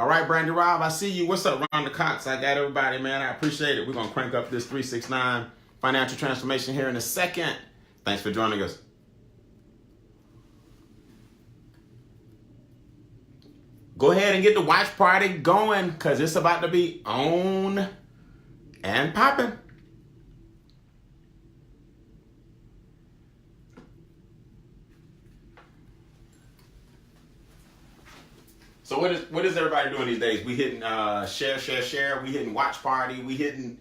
All right, Brandy Rob, I see you. What's up, Ron the Cox? I got everybody, man. I appreciate it. We're going to crank up this 369 financial transformation here in a second. Thanks for joining us. Go ahead and get the watch party going because it's about to be on and popping. So what is everybody doing these days? We hitting share. We hitting watch party. We hitting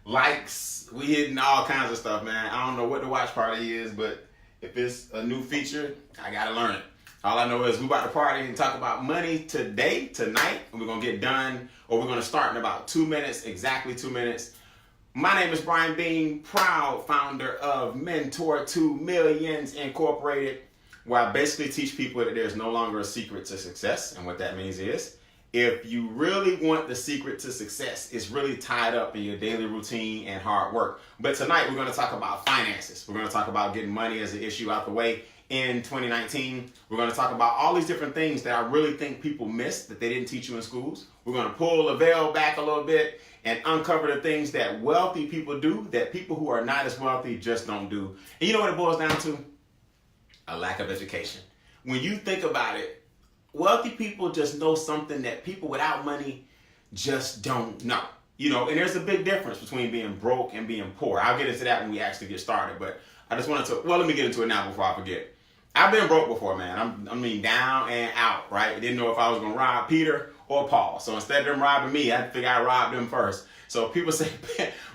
likes. We hitting all kinds of stuff, man. I don't know what the watch party is, but if it's a new feature, I gotta learn it. All I know is we about to party and talk about money tonight, and we're gonna get done, or we're gonna start in about 2 minutes, exactly 2 minutes. My name is Beane, proud founder of Mentor to Millions Incorporated, where I basically teach people that there's no longer a secret to success. And what that means is, if you really want the secret to success, it's really tied up in your daily routine and hard work. But tonight we're gonna talk about finances. We're gonna talk about getting money as an issue out the way in 2019. We're gonna talk about all these different things that I really think people missed that they didn't teach you in schools. We're gonna pull the veil back a little bit and uncover the things that wealthy people do that people who are not as wealthy just don't do. And you know what it boils down to? A lack of education. When you think about it, wealthy people just know something that people without money just don't know. You know, and there's a big difference between being broke and being poor. I'll get into that when we actually get started, but I just wanted to, let me get into it now before I forget. I've been broke before, man. I mean, down and out, right? I didn't know if I was going to rob Peter or Paul. So instead of them robbing me, I had to figure I'd rob them first. So people say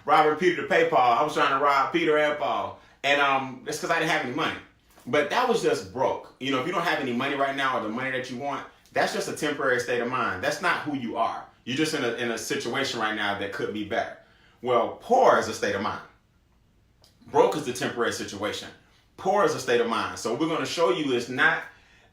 robbing Peter to pay Paul. I was trying to rob Peter and Paul. And that's because I didn't have any money. But that was just broke. You know, if you don't have any money right now or the money that you want, that's just a temporary state of mind. That's not who you are. You're just in a situation right now that could be better. Well, poor is a state of mind. Broke is the temporary situation. Poor is a state of mind. So what we're going to show you is not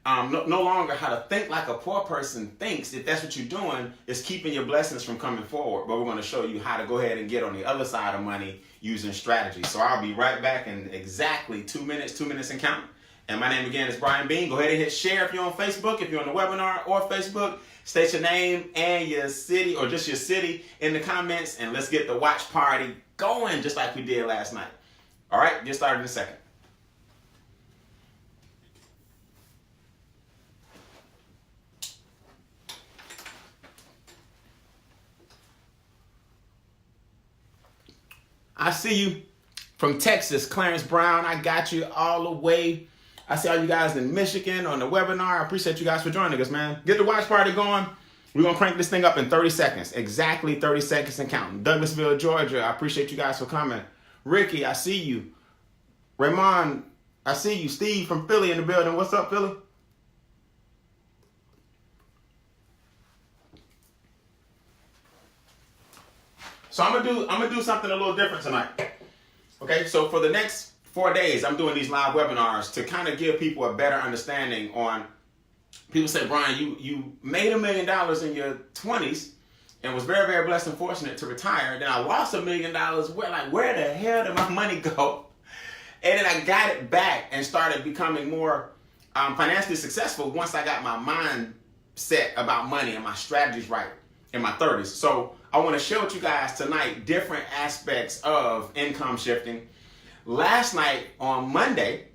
no longer how to think like a poor person thinks. If that's what you're doing, is keeping your blessings from coming forward. But we're going to show you how to go ahead and get on the other side of money using strategy. So I'll be right back in exactly 2 minutes and counting. And my name again is Beane. Go ahead and hit share if you're on Facebook, if you're on the webinar or Facebook. State your name and your city or just your city in the comments, and let's get the watch party going just like we did last night. All right, get started in a second. I see you from Texas, Clarence Brown. I got you all the way. I see all you guys in Michigan on the webinar. I appreciate you guys for joining us, man. Get the watch party going. We're going to crank this thing up in 30 seconds. Exactly 30 seconds and counting. Douglasville, Georgia. I appreciate you guys for coming. Ricky, I see you. Raymond, I see you. Steve from Philly in the building. What's up, Philly? So I'm gonna do something a little different tonight. Okay, so for the next 4 days, I'm doing these live webinars to kind of give people a better understanding on. People say, Brian, you made $1 million in your 20s and was very, very blessed and fortunate to retire. Then I lost $1 million. Where the hell did my money go? And then I got it back and started becoming more financially successful once I got my mind set about money and my strategies right in my 30s. So I want to share with you guys tonight different aspects of income shifting. Last night on Monday,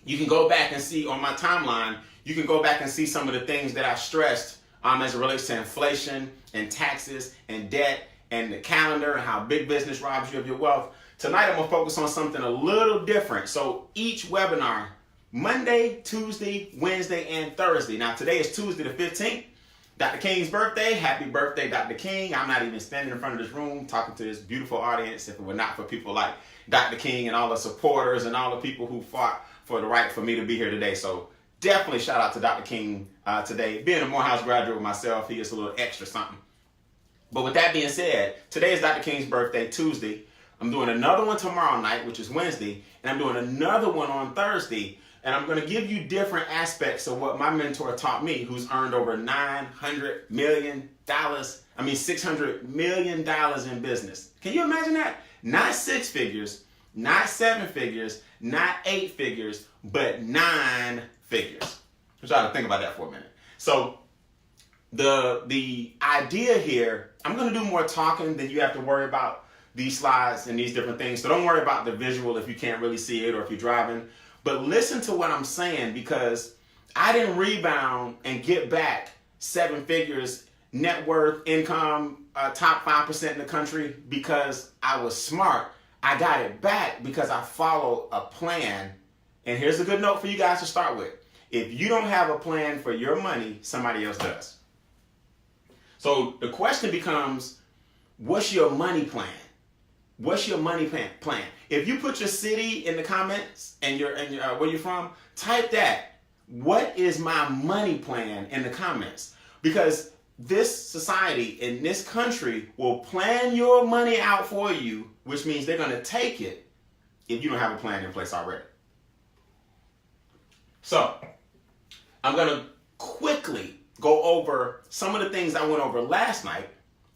you can go back and see on my timeline, you can go back and see some of the things that I stressed as it relates to inflation and taxes and debt and the calendar and how big business robs you of your wealth. Tonight I'm going to focus on something a little different. So each webinar, Monday, Tuesday, Wednesday, and Thursday. Now today is Tuesday the 15th. Dr. King's birthday. Happy birthday, Dr. King. I'm not even standing in front of this room talking to this beautiful audience if it were not for people like Dr. King and all the supporters and all the people who fought for the right for me to be here today. So definitely shout out to Dr. King today. Being a Morehouse graduate myself, he is a little extra something. But with that being said, today is Dr. King's birthday, Tuesday. I'm doing another one tomorrow night, which is Wednesday, and I'm doing another one on Thursday. And I'm going to give you different aspects of what my mentor taught me, who's earned over $600 million in business. Can you imagine that? Not 6 figures, not 7 figures, not 8 figures, but 9 figures. I'm trying to think about that for a minute. So the idea here, I'm going to do more talking than you have to worry about these slides and these different things. So don't worry about the visual if you can't really see it or if you're driving. But listen to what I'm saying, because I didn't rebound and get back 7 figures, net worth, income, top 5% in the country because I was smart. I got it back because I followed a plan. And here's a good note for you guys to start with. If you don't have a plan for your money, somebody else does. So the question becomes, what's your money plan? What's your money plan? If you put your city in the comments and where you're from, type that. What is my money plan in the comments? Because this society in this country will plan your money out for you, which means they're going to take it if you don't have a plan in place already. So I'm going to quickly go over some of the things I went over last night,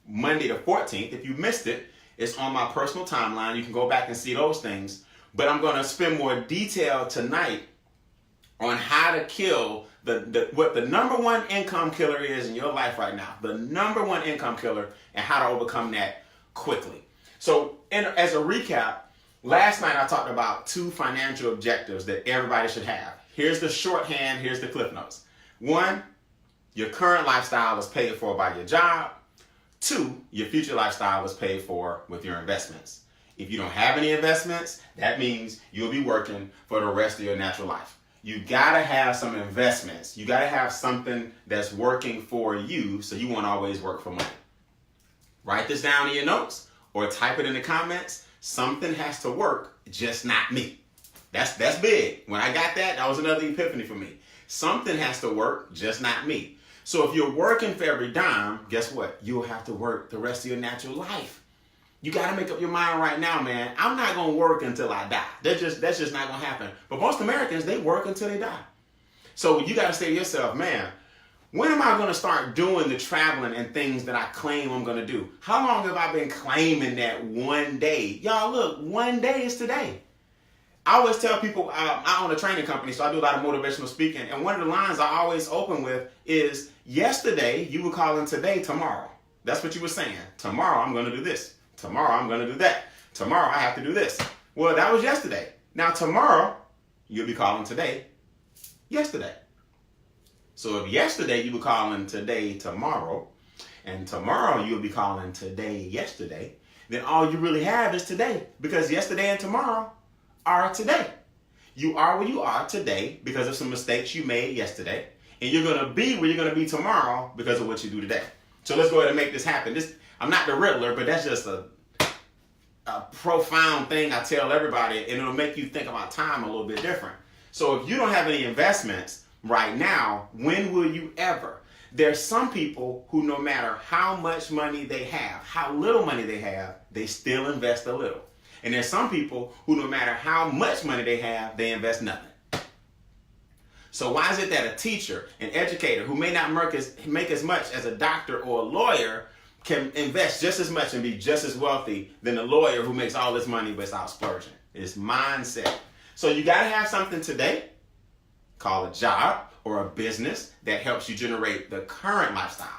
Monday the 14th. If you missed it, it's on my personal timeline. You can go back and see those things. But I'm going to spend more detail tonight on how to kill what the number one income killer is in your life right now. The number one income killer, and how to overcome that quickly. So as a recap, last night I talked about 2 financial objectives that everybody should have. Here's the shorthand, here's the cliff notes. 1, your current lifestyle is paid for by your job. 2, your future lifestyle is paid for with your investments. If you don't have any investments, that means you'll be working for the rest of your natural life. You gotta have some investments. You gotta have something that's working for you, so you won't always work for money. Write this down in your notes or type it in the comments. Something has to work, just not me. That's big. When I got that, that was another epiphany for me. Something has to work, just not me. So if you're working for every dime, guess what? You'll have to work the rest of your natural life. You got to make up your mind right now, man. I'm not going to work until I die. That's just not going to happen. But most Americans, they work until they die. So you got to say to yourself, man, when am I going to start doing the traveling and things that I claim I'm going to do? How long have I been claiming that one day? Y'all, look, one day is today. I always tell people, I own a training company, so I do a lot of motivational speaking. And one of the lines I always open with is, yesterday, you were calling today tomorrow. That's what you were saying. Tomorrow, I'm going to do this. Tomorrow, I'm going to do that. Tomorrow, I have to do this. Well, that was yesterday. Now, tomorrow, you'll be calling today yesterday. So if yesterday, you were calling today tomorrow, and tomorrow, you'll be calling today yesterday, then all you really have is today. Because yesterday and tomorrow are today. You are where you are today because of some mistakes you made yesterday, and you're going to be where you're going to be tomorrow because of what you do today. So let's go ahead and make this happen. I'm not the Riddler, but that's just a profound thing I tell everybody, and it'll make you think about time a little bit different. So if you don't have any investments right now, when will you ever? There's some people who, no matter how much money they have, how little money they have, they still invest a little. And there's some people who, no matter how much money they have, they invest nothing. So why is it that a teacher, an educator who may not make as much as a doctor or a lawyer can invest just as much and be just as wealthy than a lawyer who makes all this money without splurging? It's mindset. So you got to have something today, call a job or a business that helps you generate the current lifestyle.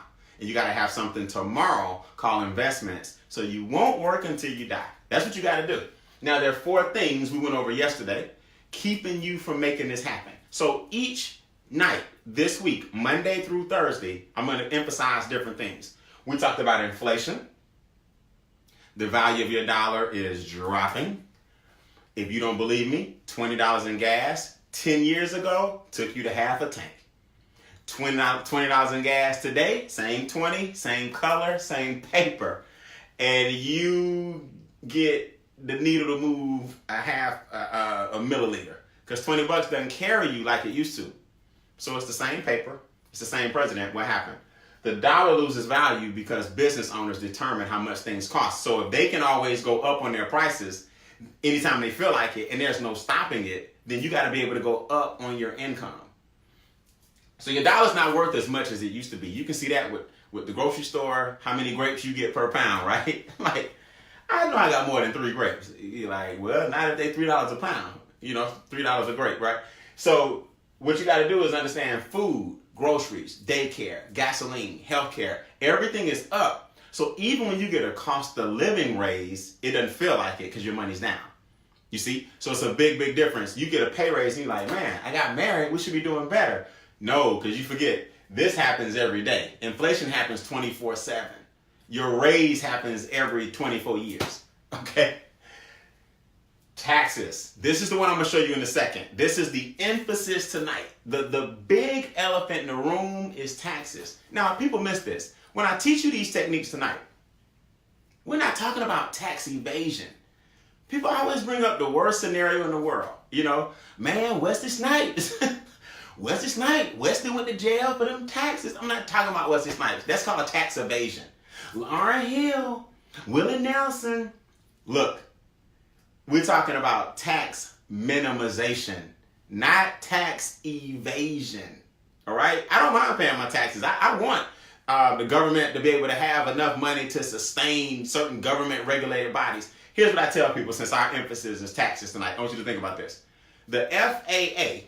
And you got to have something tomorrow, called investments, so you won't work until you die. That's what you got to do. Now, there are 4 things we went over yesterday keeping you from making this happen. So each night this week, Monday through Thursday, I'm going to emphasize different things. We talked about inflation. The value of your dollar is dropping. If you don't believe me, $20 in gas 10 years ago took you to half a tank. $20 in gas today, same 20, same color, same paper. And you get the needle to move a milliliter. Because $20 doesn't carry you like it used to. So it's the same paper. It's the same president. What happened? The dollar loses value because business owners determine how much things cost. So if they can always go up on their prices anytime they feel like it and there's no stopping it, then you got to be able to go up on your income. So your dollar's not worth as much as it used to be. You can see that with the grocery store, how many grapes you get per pound, right? Like, I know I got more than 3 grapes. You're like, well, not if they $3 a pound. $3 a grape, right? So what you got to do is understand food, groceries, daycare, gasoline, healthcare, everything is up. So even when you get a cost of living raise, it doesn't feel like it because your money's down. You see? So it's a big, big difference. You get a pay raise and you're like, man, I got married. We should be doing better. No, because you forget, this happens every day. Inflation happens 24/7. Your raise happens every 24 years. Okay? Taxes. This is the one I'm going to show you in a second. This is the emphasis tonight. The big elephant in the room is taxes. Now, people miss this. When I teach you these techniques tonight, we're not talking about tax evasion. People always bring up the worst scenario in the world. You know, man, Wesley Snipes. Wesley Snipes. Wesley went to jail for them taxes. I'm not talking about Wesley Snipes. That's called a tax evasion. Lauryn Hill, Willie Nelson. Look, we're talking about tax minimization, not tax evasion. All right? I don't mind paying my taxes. I want the government to be able to have enough money to sustain certain government regulated bodies. Here's what I tell people, since our emphasis is taxes tonight. I want you to think about this. The FAA,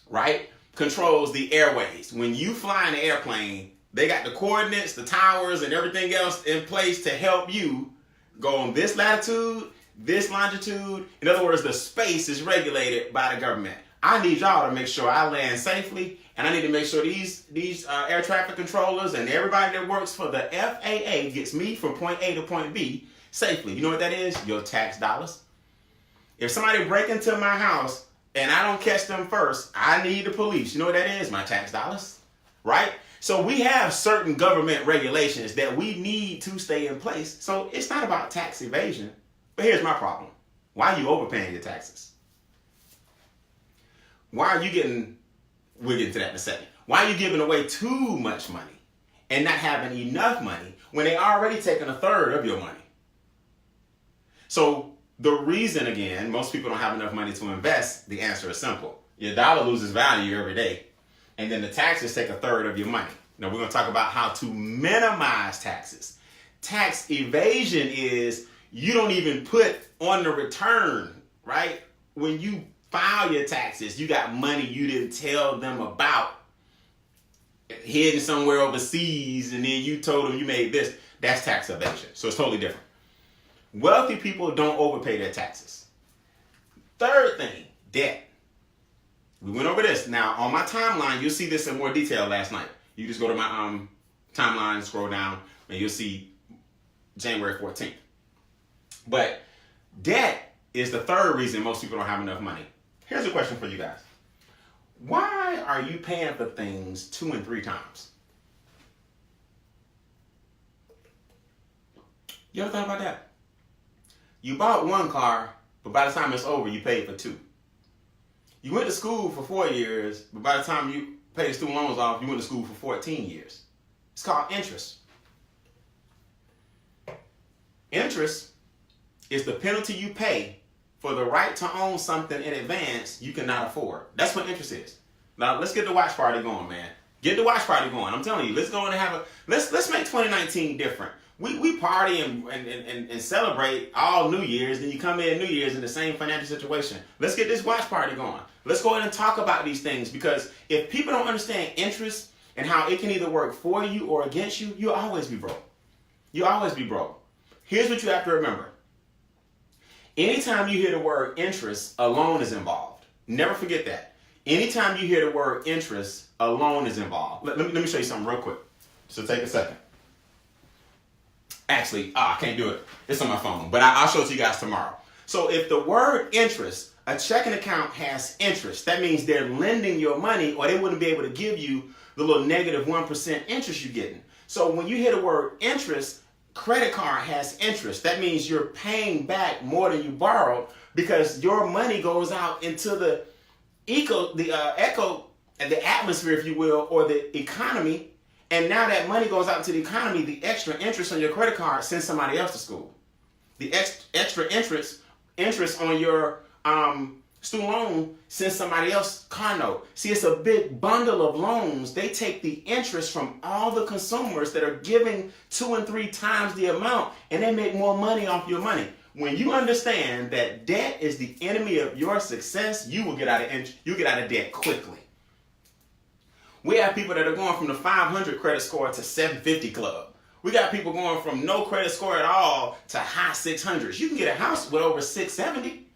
right, controls the airways. When you fly in an airplane, they got the coordinates, the towers, and everything else in place to help you go on this latitude, this longitude. In other words, the space is regulated by the government. I need y'all to make sure I land safely, and I need to make sure these air traffic controllers and everybody that works for the FAA gets me from point A to point B safely. You know what that is? Your tax dollars. If somebody break into my house and I don't catch them first, I need the police. You know what that is? My tax dollars, right? So we have certain government regulations that we need to stay in place. So it's not about tax evasion. But here's my problem. Why are you overpaying your taxes? Why are you getting, we'll get to that in a second. Why are you giving away too much money and not having enough money when they already taken a third of your money? So the reason, again, most people don't have enough money to invest, the answer is simple. Your dollar loses value every day, and then the taxes take a third of your money. Now, we're going to talk about how to minimize taxes. Tax evasion is you don't even put on the return, right? When you file your taxes, you got money you didn't tell them about hidden somewhere overseas, and then you told them you made this. That's tax evasion. So it's totally different. Wealthy people don't overpay their taxes. Third thing, debt. We went over this. Now, on my timeline, you'll see this in more detail last night. You just go to my timeline, scroll down, and you'll see January 14th. But debt is the third reason most people don't have enough money. Here's a question for you guys. Why are you paying for things 2 and 3 times? You ever thought about that? You bought one car, but by the time it's over, you paid for 2. You went to school for 4 years, but by the time you paid the student loans off, you went to school for 14 years. It's called interest. Interest is the penalty you pay for the right to own something in advance you cannot afford. That's what interest is. Now, let's get the watch party going, man. Get the watch party going. I'm telling you, let's go and have let's make 2019 different. We party and celebrate all New Year's, then you come in New Year's in the same financial situation. Let's get this watch party going. Let's go ahead and talk about these things, because if people don't understand interest and how it can either work for you or against you, you'll always be broke. You'll always be broke. Here's what you have to remember. Anytime you hear the word interest, a loan is involved. Never forget that. Anytime you hear the word interest, a loan is involved. Let me show you something real quick. So take a second. Actually, I can't do it. It's on my phone, but I'll show it to you guys tomorrow. So if the word interest, a checking account has interest, that means they're lending your money, or they wouldn't be able to give you the little negative 1% interest you're getting. So when you hear the word interest, credit card has interest. That means you're paying back more than you borrowed, because your money goes out into the atmosphere, if you will, or the economy. And now that money goes out into the economy, the extra interest on your credit card sends somebody else to school. The extra interest on your student loan sends somebody else car note. See, it's a big bundle of loans. They take the interest from all the consumers that are giving 2 and 3 times the amount, and they make more money off your money. When you understand that debt is the enemy of your success, you will get out of debt quickly. We have people that are going from the 500 credit score to 750 club. We got people going from no credit score at all to high 600s. You can get a house with over 670.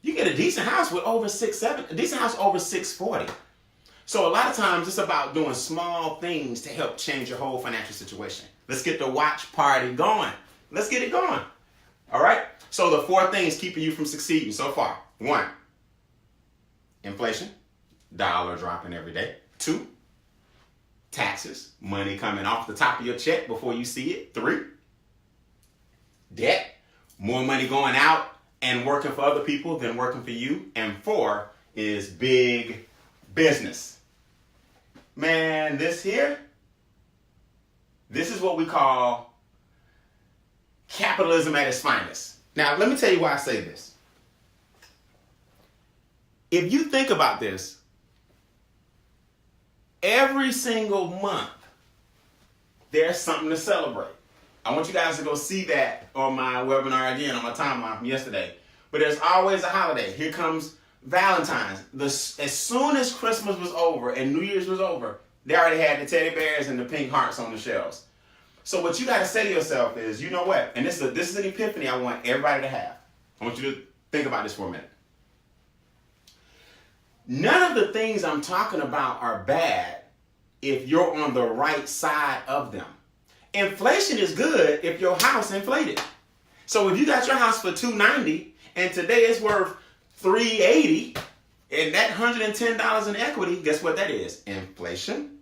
You get a decent house with over 670, a decent house over 640. So a lot of times it's about doing small things to help change your whole financial situation. Let's get the watch party going. Let's get it going. All right? So the 4 things keeping you from succeeding so far. 1, inflation, dollar dropping every day. 2, taxes, money coming off the top of your check before you see it. 3, debt, more money going out and working for other people than working for you. And 4 is big business. Man, this is what we call capitalism at its finest. Now, let me tell you why I say this. If you think about this, every single month, there's something to celebrate. I want you guys to go see that on my webinar again, on my timeline from yesterday. But there's always a holiday. Here comes Valentine's. As soon as Christmas was over and New Year's was over, they already had the teddy bears and the pink hearts on the shelves. So what you got to say to yourself is, you know what? And this is an epiphany I want everybody to have. I want you to think about this for a minute. None of the things I'm talking about are bad if you're on the right side of them. Inflation is good if your house inflated. So if you got your house for $290 and today it's worth $380 and that $110 in equity, guess what that is? Inflation.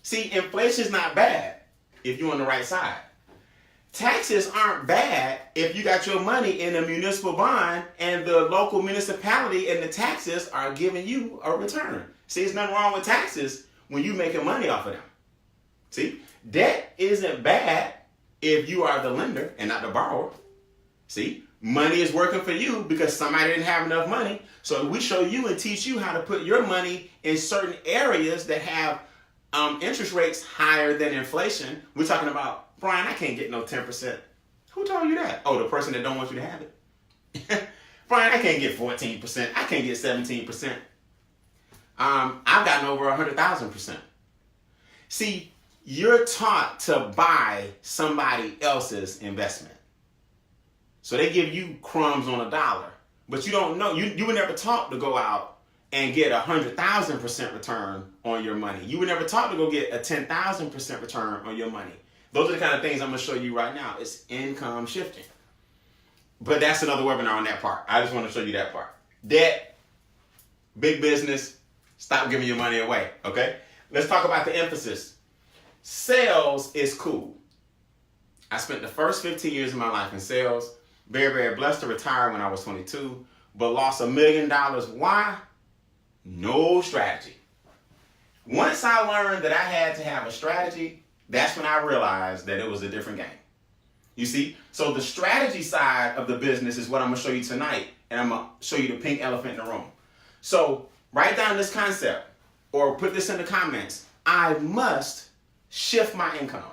See, inflation is not bad if you're on the right side. Taxes aren't bad if you got your money in a municipal bond and the local municipality and the taxes are giving you a return. See, there's nothing wrong with taxes when you're making money off of them. See, debt isn't bad if you are the lender and not the borrower. See, money is working for you because somebody didn't have enough money. So we show you and teach you how to put your money in certain areas that have interest rates higher than inflation. We're talking about, Brian, I can't get no 10%. Who told you that? Oh, the person that don't want you to have it. Brian, I can't get 14%. I can't get 17%. I've gotten over 100,000%. See, you're taught to buy somebody else's investment. So they give you crumbs on a dollar, but you don't know. You were never taught to go out and get 100,000% return on your money. You were never taught to go get a 10,000% return on your money. Those are the kind of things I'm going to show you right now. It's income shifting. But that's another webinar on that part. I just want to show you that part. Debt, big business, stop giving your money away, okay? Let's talk about the emphasis. Sales is cool. I spent the first 15 years of my life in sales. Very, very blessed to retire when I was 22, but lost $1 million. Why? No strategy. Once I learned that I had to have a strategy, that's when I realized that it was a different game. You see? So the strategy side of the business is what I'm going to show you tonight, and I'm going to show you the pink elephant in the room. So write down this concept or put this in the comments. I must shift my income.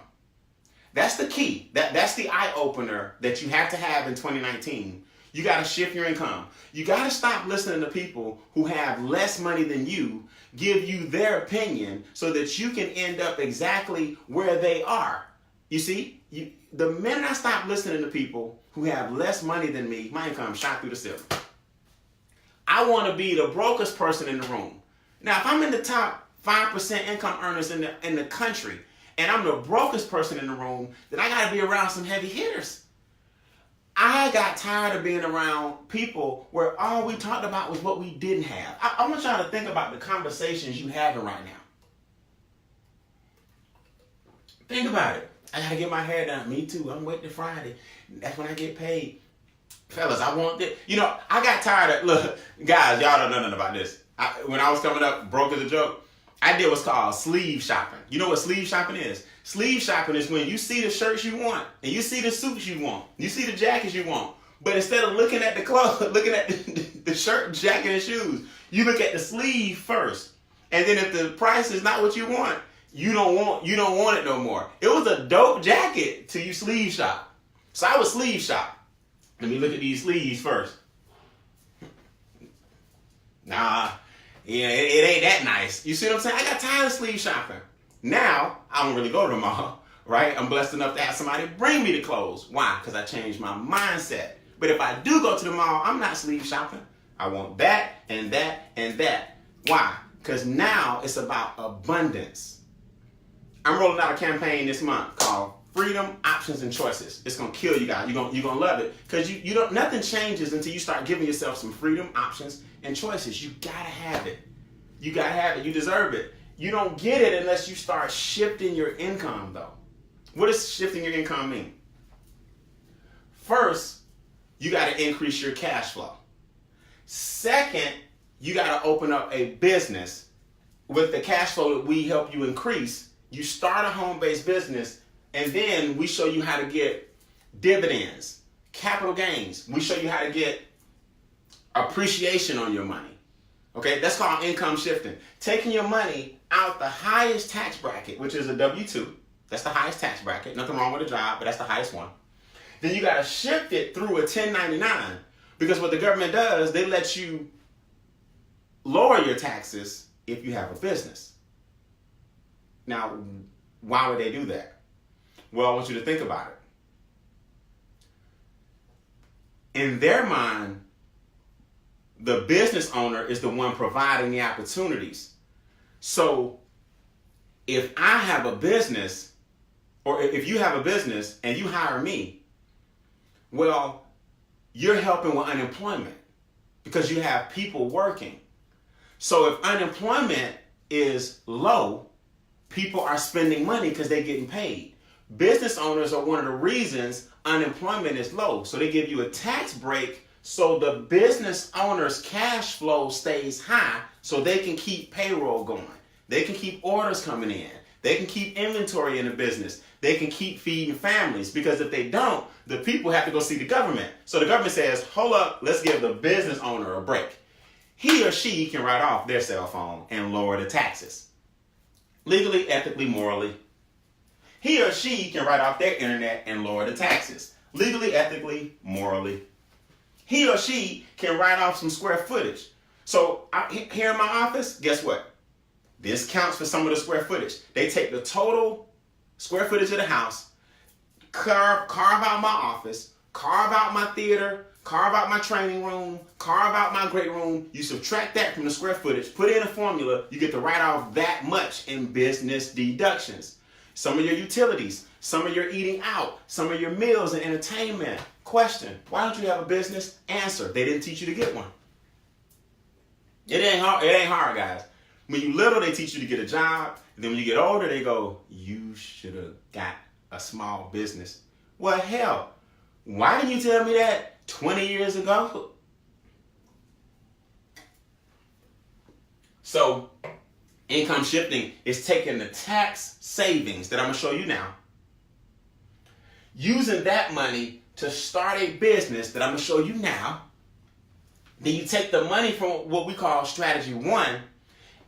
That's the key. That's the eye-opener that you have to have in 2019. You got to shift your income. You got to stop listening to people who have less money than you give you their opinion so that you can end up exactly where they are. You see, the minute I stop listening to people who have less money than me, my income shot through the ceiling. I want to be the brokest person in the room. Now, if I'm in the top 5% income earners in the country, and I'm the brokest person in the room, then I got to be around some heavy hitters. I got tired of being around people where all we talked about was what we didn't have. I want y'all to think about the conversations you having right now. Think about it. I got to get my hair done. Me too. I'm waiting till Friday. That's when I get paid. Fellas, I want this. You know, I got tired of, look, guys, y'all don't know nothing about this. When I was coming up, broke as a joke, I did what's called sleeve shopping. You know what sleeve shopping is? Sleeve shopping is when you see the shirts you want, and you see the suits you want, you see the jackets you want, but instead of looking at the clothes, looking at the shirt, jacket, and shoes, you look at the sleeve first. And then if the price is not what you want, you don't want it no more. It was a dope jacket till you sleeve shop. So I would sleeve shop. Let me look at these sleeves first. Nah, Yeah, it ain't that nice. You see what I'm saying? I got tired of sleeve shopping. Now, I don't really go to the mall, right? I'm blessed enough to have somebody bring me the clothes. Why? Because I changed my mindset. But if I do go to the mall, I'm not sleeve shopping. I want that and that and that. Why? Because now it's about abundance. I'm rolling out a campaign this month called Freedom, Options, and Choices. It's gonna kill you guys. You're gonna love it. Because you don't nothing changes until you start giving yourself some freedom, options, and choices. You gotta have it. You gotta have it. You deserve it. You don't get it unless you start shifting your income, though. What does shifting your income mean? First, you got to increase your cash flow. Second, you got to open up a business. With the cash flow that we help you increase, you start a home-based business, and then we show you how to get dividends, capital gains. We show you how to get appreciation on your money. Okay, that's called income shifting. Taking your money out the highest tax bracket, which is a W-2. That's the highest tax bracket. Nothing wrong with a job, but that's the highest one. Then you got to shift it through a 1099, because what the government does, they let you lower your taxes if you have a business. Now, why would they do that? Well, I want you to think about it. In their mind, the business owner is the one providing the opportunities. So if I have a business, or if you have a business and you hire me, well, you're helping with unemployment because you have people working. So if unemployment is low, people are spending money because they're getting paid. Business owners are one of the reasons unemployment is low. So they give you a tax break so the business owner's cash flow stays high so they can keep payroll going. They can keep orders coming in. They can keep inventory in the business. They can keep feeding families, because if they don't, the people have to go see the government. So the government says, hold up, let's give the business owner a break. He or she can write off their cell phone and lower the taxes. Legally, ethically, morally. He or she can write off their internet and lower the taxes. Legally, ethically, morally. He or she can write off some square footage. So here in my office, guess what? This counts for some of the square footage. They take the total square footage of the house, carve out my office, carve out my theater, carve out my training room, carve out my great room. You subtract that from the square footage, put in a formula, you get to write off that much in business deductions. Some of your utilities, some of your eating out, some of your meals and entertainment. Question, why don't you have a business? Answer, they didn't teach you to get one. It ain't hard, guys. When you little, they teach you to get a job. And then when you get older, they go, you should have got a small business. Well, hell, why didn't you tell me that 20 years ago? So, income shifting is taking the tax savings that I'm going to show you now, using that money to start a business that I'm going to show you now. Then you take the money from what we call strategy 1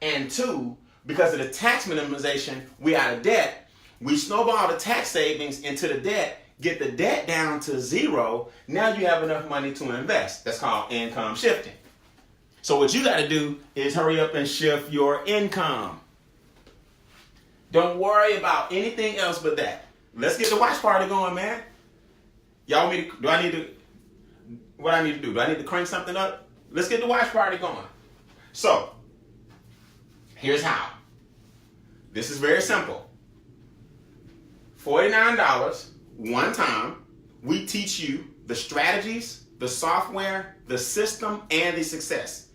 and 2, because of the tax minimization, we out of debt. We snowball the tax savings into the debt, get the debt down to 0. Now you have enough money to invest. That's called income shifting. So what you got to do is hurry up and shift your income. Don't worry about anything else but that. Let's get the watch party going, man. Y'all want me to, what I need to do? Do I need to crank something up? Let's get the watch party going. So, here's how. This is very simple. $49 one time. We teach you the strategies, the software, the system, and the success.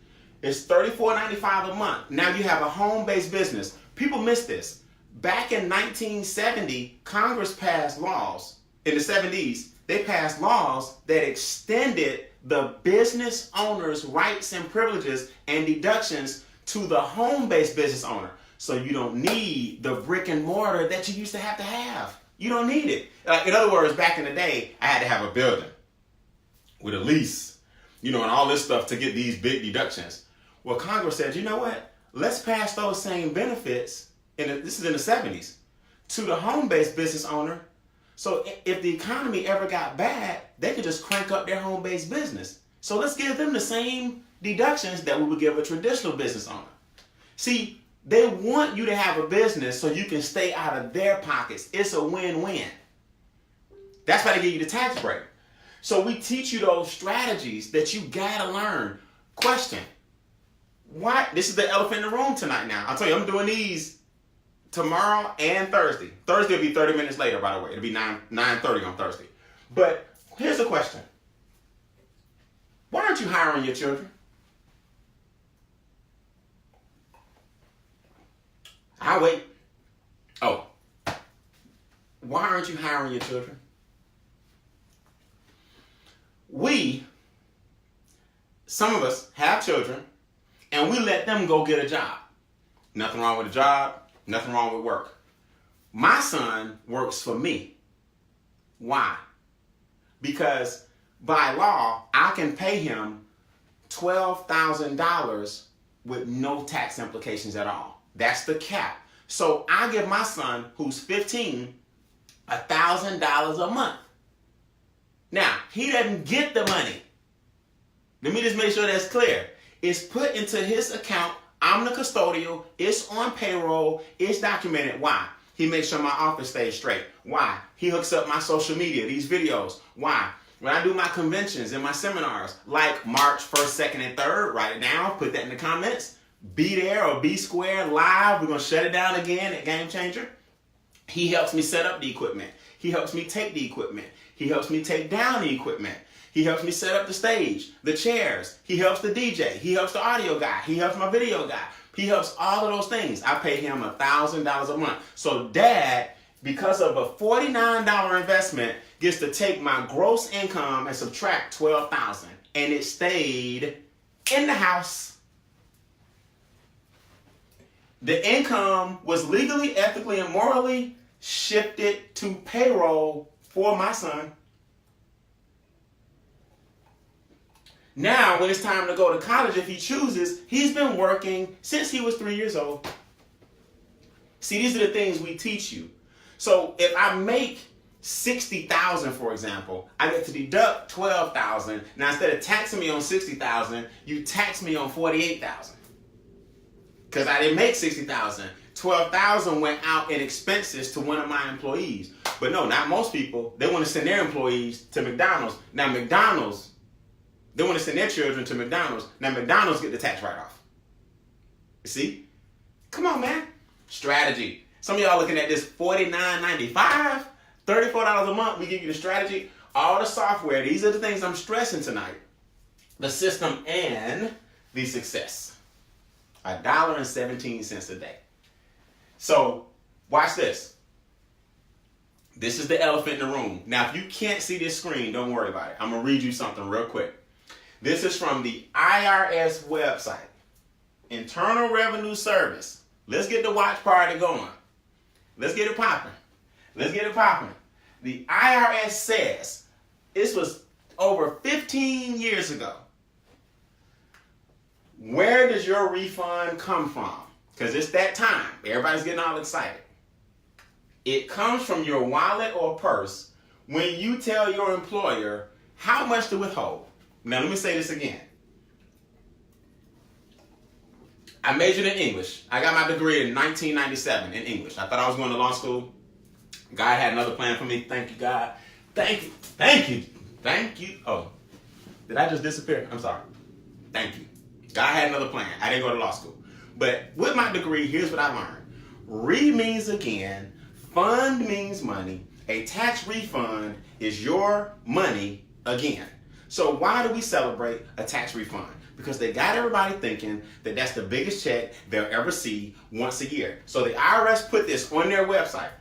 It's $34.95 a month. Now you have a home-based business. People miss this. Back in 1970, Congress passed laws. In the 70s, they passed laws that extended the business owner's rights and privileges and deductions to the home-based business owner. So you don't need the brick and mortar that you used to have. You don't need it. In other words, back in the day, I had to have a building with a lease, and all this stuff to get these big deductions. Well, Congress said, you know what? Let's pass those same benefits, this is in the 70s, to the home-based business owner. So if the economy ever got bad, they could just crank up their home-based business. So let's give them the same deductions that we would give a traditional business owner. See, they want you to have a business so you can stay out of their pockets. It's a win-win. That's why they give you the tax break. So we teach you those strategies that you gotta learn. Question. Why? This is the elephant in the room tonight now. I'll tell you, I'm doing these tomorrow and Thursday. Thursday will be 30 minutes later, by the way. It'll be 9:30 on Thursday. But here's the question. Why aren't you hiring your children? I'll wait. Oh. Why aren't you hiring your children? Some of us have children, and we let them go get a job. Nothing wrong with a job, nothing wrong with work. My son works for me. Why? Because by law, I can pay him $12,000 with no tax implications at all. That's the cap. So I give my son, who's 15, $1,000 a month. Now, he doesn't get the money. Let me just make sure that's clear. It's put into his account. I'm the custodial. It's on payroll. It's documented. Why? He makes sure my office stays straight. Why? He hooks up my social media, these videos. Why? When I do my conventions and my seminars, like March 1st, 2nd, and 3rd, write it down, put that in the comments. Be there or be square live. We're going to shut it down again at Game Changer. He helps me set up the equipment. He helps me take the equipment. He helps me take down the equipment. He helps me set up the stage, the chairs. He helps the DJ. He helps the audio guy. He helps my video guy. He helps all of those things. I pay him $1,000 a month. So dad, because of a $49 investment, gets to take my gross income and subtract $12,000. And it stayed in the house. The income was legally, ethically, and morally shifted to payroll for my son. Now, when it's time to go to college, if he chooses, he's been working since he was 3 years old. See, these are the things we teach you. So if I make $60,000, for example, I get to deduct $12,000. Now, instead of taxing me on $60,000, you tax me on $48,000. Because I didn't make $60,000. $12,000 went out in expenses to one of my employees. But no, not most people. They want to send their employees to McDonald's. Now, McDonald's, they want to send their children to McDonald's. Now, McDonald's get the tax write-off. You see? Come on, man. Strategy. Some of y'all looking at this $49.95, $34 a month. We give you the strategy, all the software. These are the things I'm stressing tonight. The system and the success. $1.17 a day. So, watch this. This is the elephant in the room. Now, if you can't see this screen, don't worry about it. I'm going to read you something real quick. This is from the IRS website. Internal Revenue Service. Let's get the watch party going. Let's get it popping. Let's get it popping. The IRS says, this was over 15 years ago. Where does your refund come from? Because it's that time. Everybody's getting all excited. It comes from your wallet or purse when you tell your employer how much to withhold. Now, let me say this again. I majored in English. I got my degree in 1997 in English. I thought I was going to law school. God had another plan for me. Thank you, God. Thank you. Thank you. Thank you. Oh, did I just disappear? I'm sorry. Thank you. God had another plan. I didn't go to law school. But with my degree, here's what I learned. Re means again. Fund means money. A tax refund is your money again. So why do we celebrate a tax refund? Because they got everybody thinking that that's the biggest check they'll ever see once a year. So the IRS put this on their website.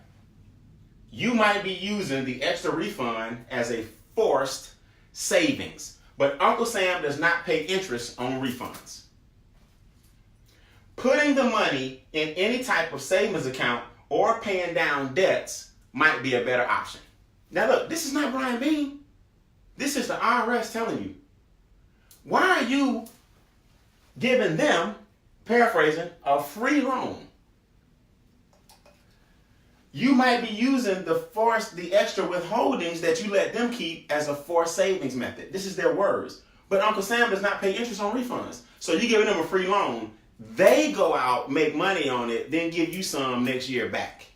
You might be using the extra refund as a forced savings. But Uncle Sam does not pay interest on refunds. Putting the money in any type of savings account or paying down debts might be a better option. Now look, this is not Brian Beane. This is the IRS telling you. Why are you giving them, paraphrasing, a free loan? You might be using the extra withholdings that you let them keep as a forced savings method. This is their words. But Uncle Sam does not pay interest on refunds. So you're giving them a free loan. They go out, make money on it, then give you some next year back.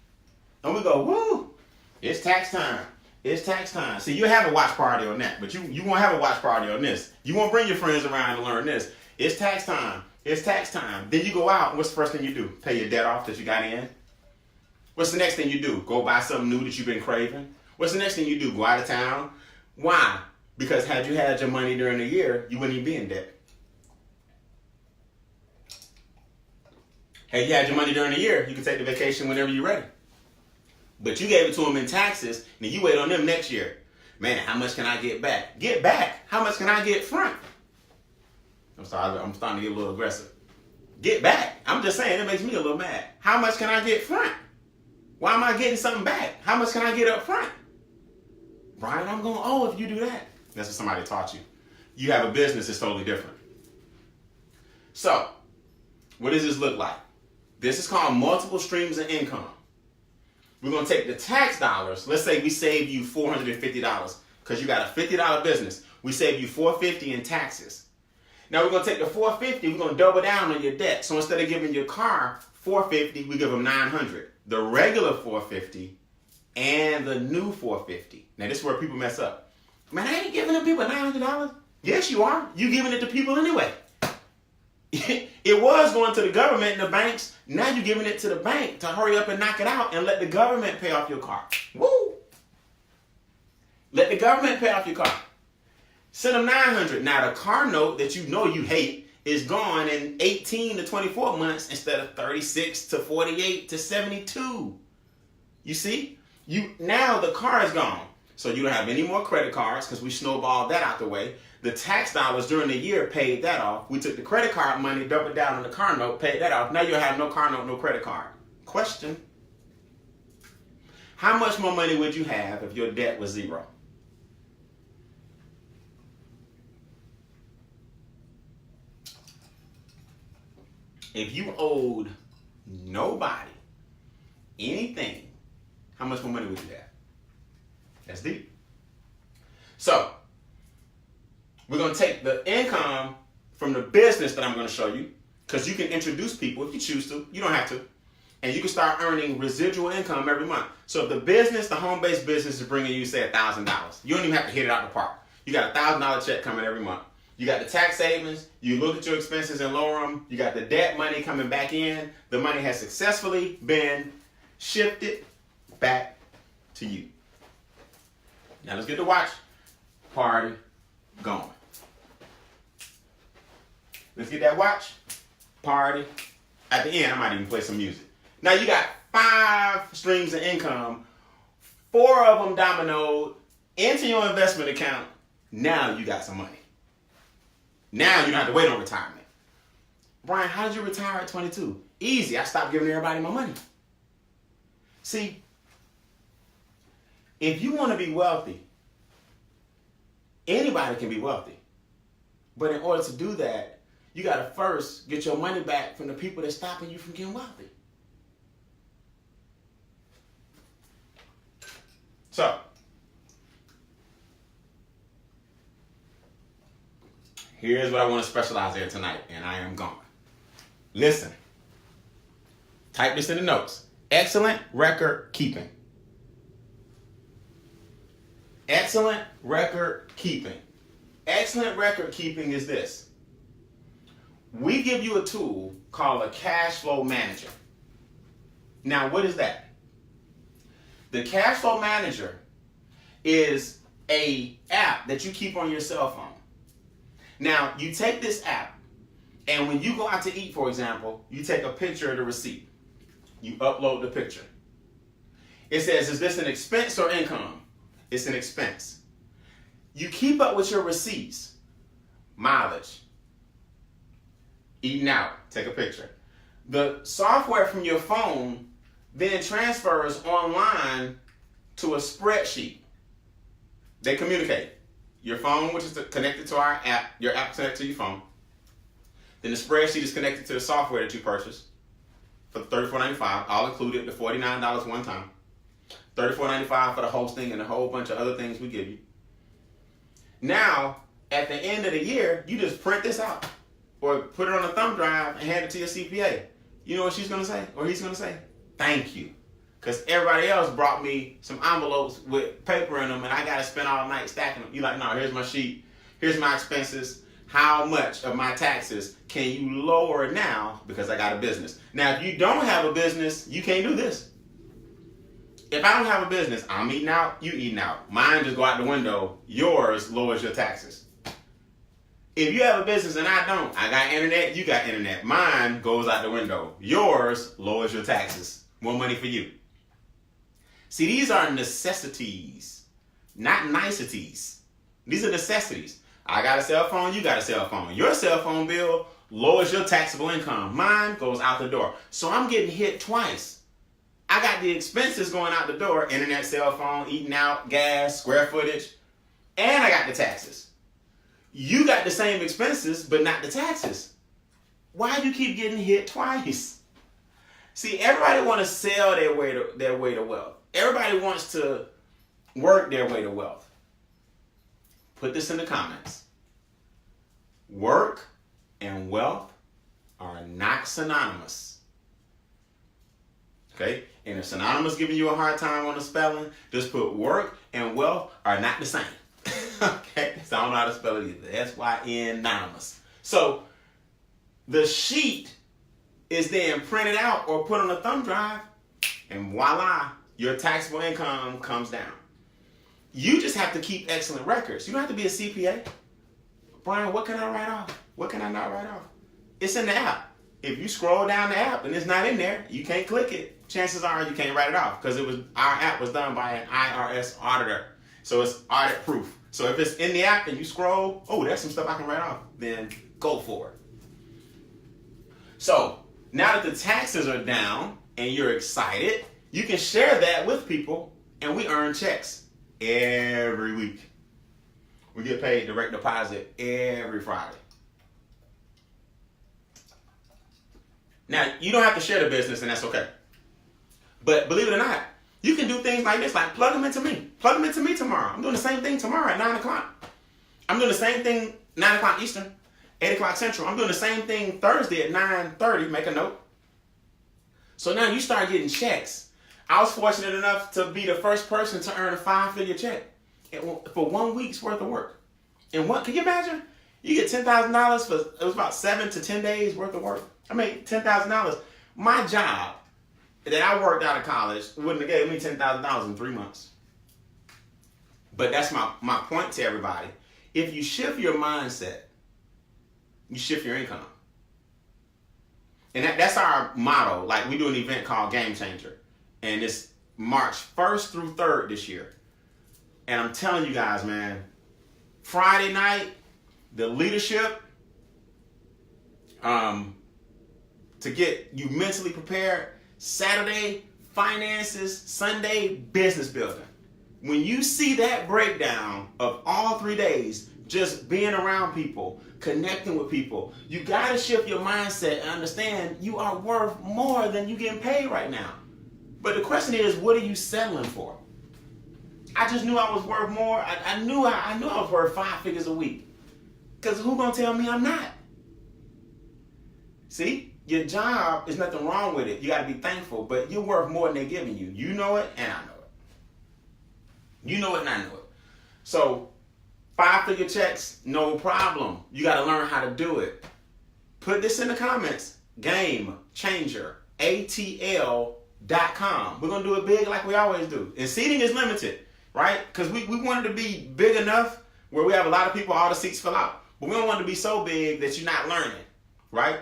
And we go, woo, it's tax time. It's tax time. See, you have a watch party on that, but you won't have a watch party on this. You won't bring your friends around to learn this. It's tax time. It's tax time. Then you go out, and what's the first thing you do? Pay your debt off that you got in. What's the next thing you do? Go buy something new that you've been craving. What's the next thing you do? Go out of town. Why? Because had you had your money during the year, you wouldn't even be in debt. Had you had your money during the year, you could take the vacation whenever you're ready. But you gave it to them in taxes, and then you wait on them next year. Man, how much can I get back? Get back? How much can I get front? I'm sorry, I'm starting to get a little aggressive. Get back? I'm just saying, it makes me a little mad. How much can I get front? Why am I getting something back? How much can I get up front? Brian, I'm going, oh, if you do that. That's what somebody taught you. You have a business, it's totally different. So, what does this look like? This is called multiple streams of income. We're going to take the tax dollars. Let's say we save you $450 because you got a $50 business. We save you $450 in taxes. Now we're going to take the $450, we're going to double down on your debt. So instead of giving your car $450, we give them $900. The regular $450 and the new $450. Now this is where people mess up. Man, I ain't giving them people $900. Yes, you are. You giving it to people anyway. It was going to the government and the banks. Now you're giving it to the bank to hurry up and knock it out and let the government pay off your car. Woo! Let the government pay off your car. Send them $900. Now the car note that you know you hate is gone in 18 to 24 months instead of 36 to 48 to 72. You see? Now the car is gone. So you don't have any more credit cards because we snowballed that out the way. The tax dollars during the year paid that off. We took the credit card money, doubled down on the car note, paid that off. Now you'll have no car note, no credit card. Question. How much more money would you have if your debt was zero? If you owed nobody anything, how much more money would you have? That's deep. So, we're going to take the income from the business that I'm going to show you, because you can introduce people if you choose to. You don't have to. And you can start earning residual income every month. So if the business, the home-based business is bringing you, say, $1,000, you don't even have to hit it out the park. You got a $1,000 check coming every month. You got the tax savings. You look at your expenses and lower them. You got the debt money coming back in. The money has successfully been shifted back to you. Now let's get the watch party going. Let's get that watch party. At the end, I might even play some music. Now you got 5 streams of income, 4 of them dominoed into your investment account. Now you got some money. Now you don't have to wait on retirement. Brian, how did you retire at 22? Easy. I stopped giving everybody my money. See, if you want to be wealthy, anybody can be wealthy. But in order to do that, you got to first get your money back from the people that's stopping you from getting wealthy. So, here's what I want to specialize in tonight, and I am gone. Listen. Type this in the notes. Excellent record keeping. Excellent record keeping. Excellent record keeping is this. We give you a tool called a cash flow manager. Now, what is that? The cash flow manager is an app that you keep on your cell phone. Now, you take this app, and when you go out to eat, for example, you take a picture of the receipt. You upload the picture. It says, is this an expense or income? It's an expense. You keep up with your receipts. Mileage. Eating out. Take a picture. The software from your phone then transfers online to a spreadsheet. They communicate. Your phone, which is connected to our app, your app connected to your phone. Then the spreadsheet is connected to the software that you purchased for $34.95, all included, the $49 one time. $34.95 for the hosting and a whole bunch of other things we give you. Now, At the end of the year, you just print this out or put it on a thumb drive and hand it to your CPA. You know what she's going to say or he's going to say? Thank you. Because everybody else brought me some envelopes with paper in them and I got to spend all night stacking them. You're like, no, here's my sheet. Here's my expenses. How much of my taxes can you lower now because I got a business? Now, if you don't have a business, you can't do this. If I don't have a business, I'm eating out, you eating out. Mine just go out the window. Yours lowers your taxes. If you have a business and I don't, I got internet, you got internet. Mine goes out the window. Yours lowers your taxes. More money for you. See, these are necessities, not niceties. These are necessities. I got a cell phone, you got a cell phone. Your cell phone bill lowers your taxable income. Mine goes out the door. So I'm getting hit twice. I got the expenses going out the door, internet, cell phone, eating out, gas, square footage, and I got the taxes. You got the same expenses, but not the taxes. Why do you keep getting hit twice? See, everybody want to sell their way to wealth. Everybody wants to work their way to wealth. Put this in the comments. Work and wealth are not synonymous. Okay? And if synonymous giving you a hard time on the spelling, just put work and wealth are not the same. Okay? So I don't know how to spell it either. S-Y-N-onymous. So the sheet is then printed out or put on a thumb drive, and voila, your taxable income comes down. You just have to keep excellent records. You don't have to be a CPA. Brian, what can I write off? What can I not write off? It's in the app. If you scroll down the app and it's not in there, you can't click it. Chances are you can't write it off because our app was done by an IRS auditor. So it's audit proof. So if it's in the app and you scroll, oh, that's some stuff I can write off, then go for it. So now that the taxes are down and you're excited, you can share that with people and we earn checks every week. We get paid direct deposit every Friday. Now, you don't have to share the business and that's okay. But believe it or not, you can do things like this, like plug them into me. Plug them into me tomorrow. I'm doing the same thing tomorrow at 9 o'clock. I'm doing the same thing 9 o'clock Eastern, 8 o'clock Central. I'm doing the same thing Thursday at 9:30. Make a note. So now you start getting checks. I was fortunate enough to be the first person to earn a 5-figure check for 1 week's worth of work. And what, can you imagine? You get $10,000 for, it was about 7 to 10 days worth of work. I made $10,000. My job that I worked out of college wouldn't have gave me $10,000 in 3 months. But that's my point to everybody. If you shift your mindset, you shift your income. And that's our motto. Like, we do an event called Game Changer. And it's March 1st through 3rd this year. And I'm telling you guys, man, Friday night, the leadership, to get you mentally prepared. Saturday, finances. Sunday, business building. When you see that breakdown of all 3 days, just being around people, connecting with people, you got to shift your mindset and understand you are worth more than you getting paid right now. But the question is, what are you settling for? I just knew I was worth more. I knew I was worth 5 figures a week. Because who gonna tell me I'm not? See? Your job, is nothing wrong with it. You got to be thankful, but you're worth more than they're giving you. You know it, and I know it. You know it, and I know it. So, 5-figure checks, no problem. You got to learn how to do it. Put this in the comments. Game Changer, ATL.com. We're going to do it big like we always do. And seating is limited, right? Because we want it to be big enough where we have a lot of people, all the seats fill out. But we don't want it to be so big that you're not learning, right?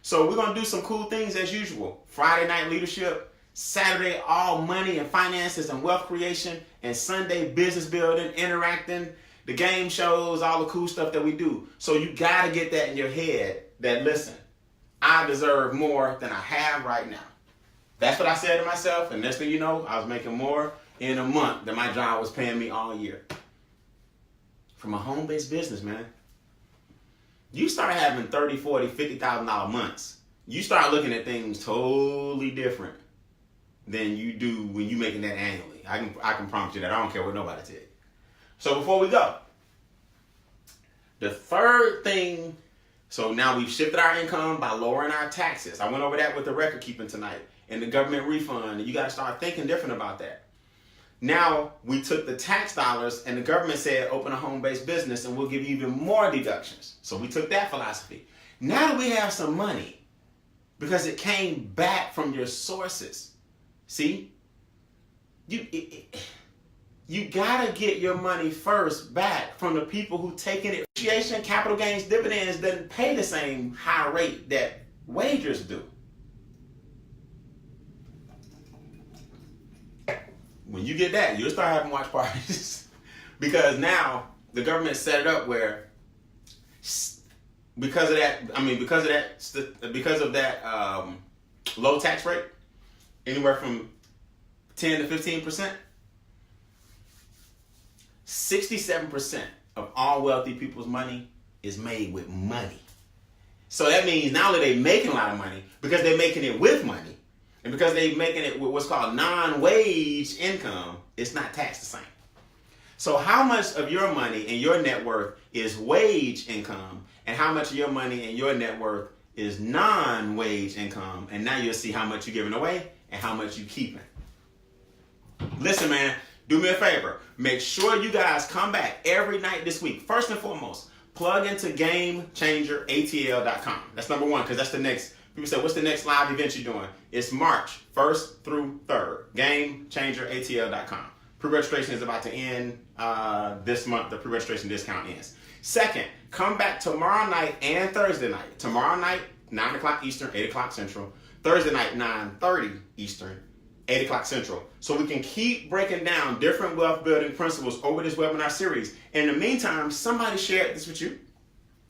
So we're going to do some cool things as usual. Friday night leadership, Saturday all money and finances and wealth creation, and Sunday business building, interacting, the game shows, all the cool stuff that we do. So you got to get that in your head that, listen, I deserve more than I have right now. That's what I said to myself, and next thing you know, I was making more in a month than my job was paying me all year. From a home-based business, man. You start having $30,000, $40,000, $50,000 months. You start looking at things totally different than you do when you're making that annually. I can promise you that. I don't care what nobody tells you. So before we go, The third thing, so now we've shifted our income by lowering our taxes. I went over that with the record keeping tonight and the government refund. And you got to start thinking different about that. Now we took the tax dollars and the government said open a home-based business and we'll give you even more deductions. So we took that philosophy. Now that we have some money because it came back from your sources. See, you gotta get your money first back from the people who taking it. Appreciation, capital gains, dividends doesn't pay the same high rate that wagers do. When you get that, you'll start having watch parties. Because now the government set it up where because of that low tax rate, anywhere from 10 to 15%, 67% of all wealthy people's money is made with money. So that means not only are they making a lot of money, because they're making it with money, and because they're making it with what's called non-wage income, it's not taxed the same. So how much of your money and your net worth is wage income, and how much of your money and your net worth is non-wage income, and now you'll see how much you're giving away and how much you're keeping. Listen, man, do me a favor. Make sure you guys come back every night this week. First and foremost, plug into GameChangerATL.com. That's number one, because that's the next. People say, what's the next live event you're doing? It's March 1st through 3rd. GameChangerATL.com. Pre-registration is about to end this month. The pre-registration discount ends. Second, come back tomorrow night and Thursday night. Tomorrow night, 9 o'clock Eastern, 8 o'clock Central. Thursday night, 9:30 Eastern, 8 o'clock Central. So we can keep breaking down different wealth building principles over this webinar series. In the meantime, somebody shared this with you.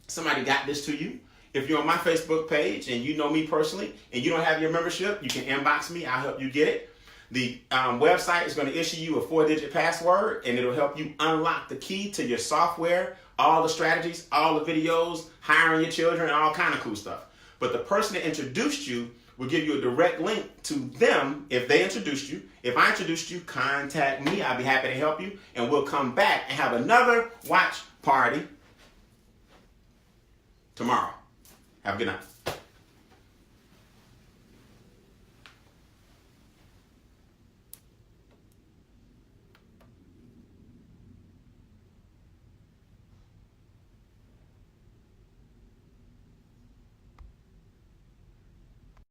Somebody got this to you. If you're on my Facebook page and you know me personally and you don't have your membership, you can inbox me. I'll help you get it. The website is going to issue you a 4-digit password, and it'll help you unlock the key to your software, all the strategies, all the videos, hiring your children, and all kind of cool stuff. But the person that introduced you will give you a direct link to them if they introduced you. If I introduced you, contact me. I'll be happy to help you, and we'll come back and have another watch party tomorrow. Have a good night.